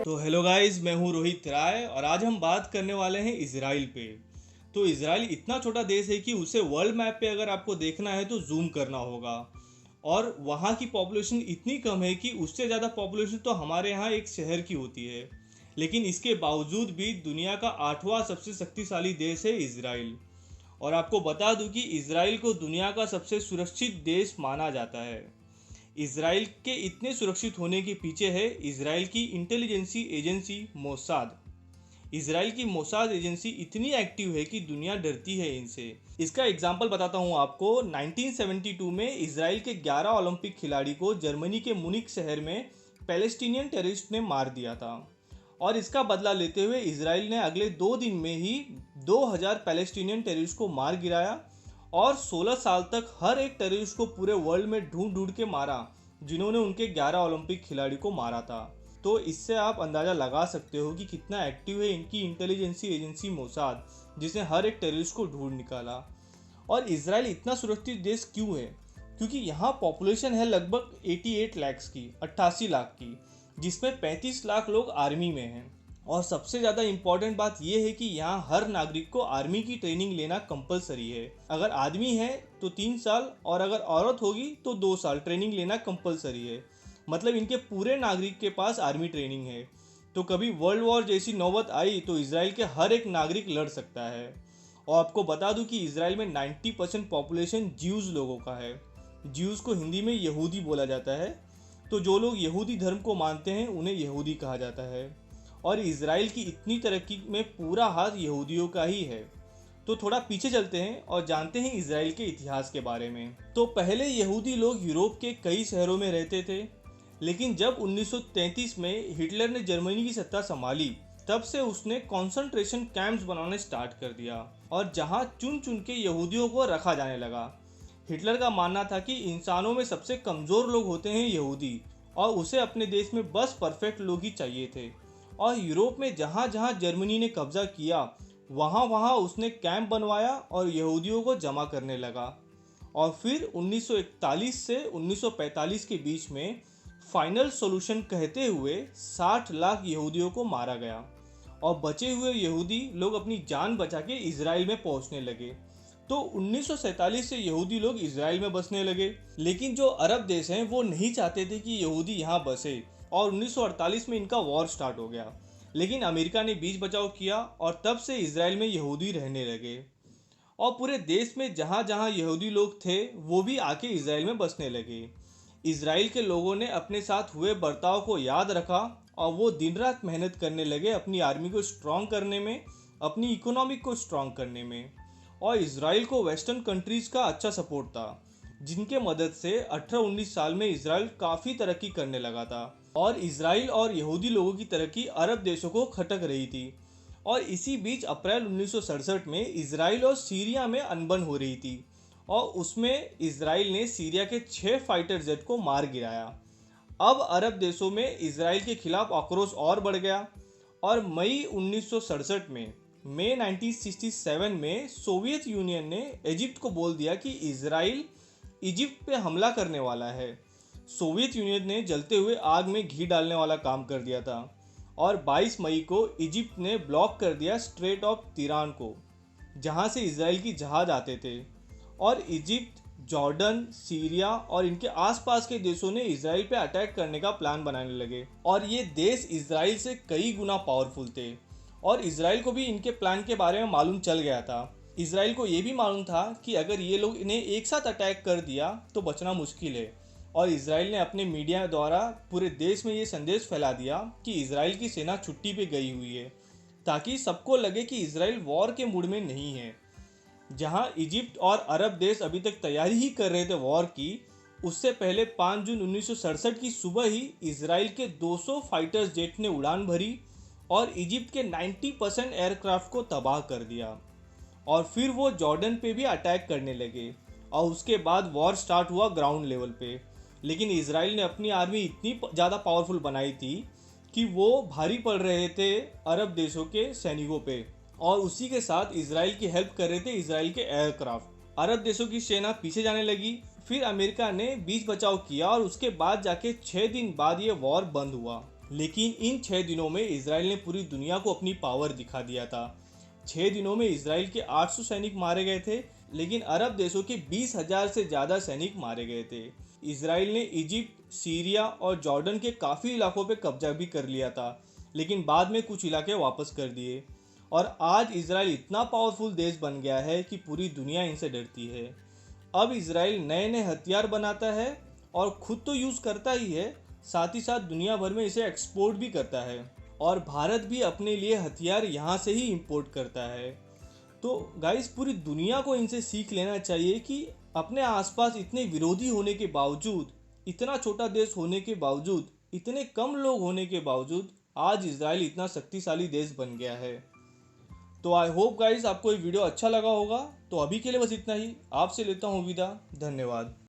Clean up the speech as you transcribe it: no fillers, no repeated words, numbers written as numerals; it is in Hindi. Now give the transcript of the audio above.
तो हेलो गाइस, मैं हूं रोहित राय और आज हम बात करने वाले हैं इजराइल पे। तो इजराइल इतना छोटा देश है कि उसे वर्ल्ड मैप पे अगर आपको देखना है तो जूम करना होगा। और वहाँ की पॉपुलेशन इतनी कम है कि उससे ज़्यादा पॉपुलेशन तो हमारे यहाँ एक शहर की होती है। लेकिन इसके बावजूद भी दुनिया का 8वां सबसे शक्तिशाली देश है इजराइल। और आपको बता दूं कि इजराइल को दुनिया का सबसे सुरक्षित देश माना जाता है। इसराइल के इतने सुरक्षित होने के पीछे है इसराइल की इंटेलिजेंसी एजेंसी मोसाद। इसराइल की मोसाद एजेंसी इतनी एक्टिव है कि दुनिया डरती है इनसे। इसका एग्जांपल बताता हूँ आपको। 1972 में इसराइल के 11 ओलंपिक खिलाड़ी को जर्मनी के मुनिक शहर में पैलेस्टीनियन टेररिस्ट ने मार दिया था। और इसका बदला लेते हुए इसराइल ने अगले 2 दिन में ही 2000 पैलेस्टीनियन टेररिस्ट को मार गिराया और 16 साल तक हर एक टेररिस्ट को पूरे वर्ल्ड में ढूंढ ढूंढ के मारा जिन्होंने उनके 11 ओलंपिक खिलाड़ी को मारा था। तो इससे आप अंदाज़ा लगा सकते हो कि कितना एक्टिव है इनकी इंटेलिजेंसी एजेंसी मोसाद, जिसने हर एक टेररिस्ट को ढूंढ निकाला। और इसराइल इतना सुरक्षित देश क्यों है? क्योंकि यहाँ पॉपुलेशन है लगभग 88 लाख की, 88 लाख की, जिसमें 35 लाख लोग आर्मी में हैं। और सबसे ज़्यादा इम्पॉर्टेंट बात यह है कि यहाँ हर नागरिक को आर्मी की ट्रेनिंग लेना कंपलसरी है। अगर आदमी है तो 3 साल और अगर औरत होगी तो 2 साल ट्रेनिंग लेना कंपलसरी है। मतलब इनके पूरे नागरिक के पास आर्मी ट्रेनिंग है। तो कभी वर्ल्ड वॉर जैसी नौबत आई तो इसराइल के हर एक नागरिक लड़ सकता है। और आपको बता दूं कि इसराइल में 90% पॉपुलेशन ज्यूज़ लोगों का है। ज्यूज़ को हिंदी में यहूदी बोला जाता है। तो जो लोग यहूदी धर्म को मानते हैं उन्हें यहूदी कहा जाता है। और इसराइल की इतनी तरक्की में पूरा हाथ यहूदियों का ही है। तो थोड़ा पीछे चलते हैं और जानते हैं इसराइल के इतिहास के बारे में। तो पहले यहूदी लोग यूरोप के कई शहरों में रहते थे, लेकिन जब 1933 में हिटलर ने जर्मनी की सत्ता संभाली तब से उसने कॉन्सेंट्रेशन कैंप्स बनाने स्टार्ट कर दिया और जहां चुन चुन के यहूदियों को रखा जाने लगा। हिटलर का मानना था कि इंसानों में सबसे कमज़ोर लोग होते हैं यहूदी, और उसे अपने देश में बस परफेक्ट लोग ही चाहिए थे। और यूरोप में जहाँ जहाँ जर्मनी ने कब्जा किया वहाँ वहाँ उसने कैंप बनवाया और यहूदियों को जमा करने लगा। और फिर 1941 से 1945 के बीच में फाइनल सॉल्यूशन कहते हुए 60 लाख यहूदियों को मारा गया और बचे हुए यहूदी लोग अपनी जान बचा के इसराइल में पहुंचने लगे। तो 1947 से यहूदी लोग इसराइल में बसने लगे। लेकिन जो अरब देश हैं वो नहीं चाहते थे कि यहूदी यहाँ बसे और 1948 में इनका वॉर स्टार्ट हो गया। लेकिन अमेरिका ने बीच बचाव किया और तब से इसराइल में यहूदी रहने लगे। और पूरे देश में जहाँ जहाँ यहूदी लोग थे वो भी आके इसराइल में बसने लगे। इसराइल के लोगों ने अपने साथ हुए बर्ताव को याद रखा और वो दिन रात मेहनत करने लगे अपनी आर्मी को स्ट्रॉन्ग करने में, अपनी इकोनॉमी को स्ट्रॉन्ग करने में। और इसराइल को वेस्टर्न कंट्रीज़ का अच्छा सपोर्ट था, जिनके मदद से 18-19 साल में इसराइल काफ़ी तरक्की करने लगा था। और इसराइल और यहूदी लोगों की तरक्की अरब देशों को खटक रही थी। और इसी बीच अप्रैल 1967 में इसराइल और सीरिया में अनबन हो रही थी और उसमें इसराइल ने सीरिया के 6 फाइटर जेट को मार गिराया। अब अरब देशों में इसराइल के खिलाफ आक्रोश और बढ़ गया और मई 1967 में, मई 1967 में सोवियत यूनियन ने इजिप्ट को बोल दिया कि इसराइल इजिप्ट पे हमला करने वाला है। सोवियत यूनियन ने जलते हुए आग में घी डालने वाला काम कर दिया था और 22 मई को इजिप्ट ने ब्लॉक कर दिया स्ट्रेट ऑफ तिरान को, जहां से इसराइल की जहाज आते थे। और इजिप्ट, जॉर्डन, सीरिया और इनके आसपास के देशों ने इसराइल पे अटैक करने का प्लान बनाने लगे। और ये देश इसराइल से कई गुना पावरफुल थे और इसराइल को भी इनके प्लान के बारे में मालूम चल गया था। इसराइल को ये भी मालूम था कि अगर ये लोग इन्हें एक साथ अटैक कर दिया तो बचना मुश्किल है। और इसराइल ने अपने मीडिया द्वारा पूरे देश में ये संदेश फैला दिया कि इसराइल की सेना छुट्टी पे गई हुई है, ताकि सबको लगे कि इसराइल वॉर के मूड में नहीं है। जहां इजिप्ट और अरब देश अभी तक तैयारी ही कर रहे थे वॉर की, उससे पहले 5 जून 1967 की सुबह ही इसराइल के 200 फाइटर्स जेट ने उड़ान भरी और इजिप्ट के 90% एयरक्राफ्ट को तबाह कर दिया। और फिर वो जॉर्डन पे भी अटैक करने लगे और उसके बाद वॉर स्टार्ट हुआ ग्राउंड लेवल पे। लेकिन इसराइल ने अपनी आर्मी इतनी ज़्यादा पावरफुल बनाई थी कि वो भारी पड़ रहे थे अरब देशों के सैनिकों पे, और उसी के साथ इसराइल की हेल्प कर रहे थे इसराइल के एयरक्राफ्ट। अरब देशों की सेना पीछे जाने लगी। फिर अमेरिका ने बीच बचाव किया और उसके बाद जाके 6 दिन बाद ये वॉर बंद हुआ। लेकिन इन 6 दिनों में इजराइल ने पूरी दुनिया को अपनी पावर दिखा दिया था। 6 दिनों में इजराइल के 800 सैनिक मारे गए थे, लेकिन अरब देशों के 20,000 से ज़्यादा सैनिक मारे गए थे। इजराइल ने इजिप्ट, सीरिया और जॉर्डन के काफ़ी इलाकों पर कब्जा भी कर लिया था, लेकिन बाद में कुछ इलाके वापस कर दिए। और आज इजराइल इतना पावरफुल देश बन गया है कि पूरी दुनिया इनसे डरती है। अब इजराइल नए नए हथियार बनाता है और खुद तो यूज़ करता ही है, साथ ही साथ दुनिया भर में इसे एक्सपोर्ट भी करता है। और भारत भी अपने लिए हथियार यहाँ से ही इंपोर्ट करता है। तो गाइस, पूरी दुनिया को इनसे सीख लेना चाहिए कि अपने आसपास इतने विरोधी होने के बावजूद, इतना छोटा देश होने के बावजूद, इतने कम लोग होने के बावजूद आज इजराइल इतना शक्तिशाली देश बन गया है। तो आई होप गाइस आपको ये वीडियो अच्छा लगा होगा। तो अभी के लिए बस इतना ही, आपसे लेता हूँ विदा। धन्यवाद।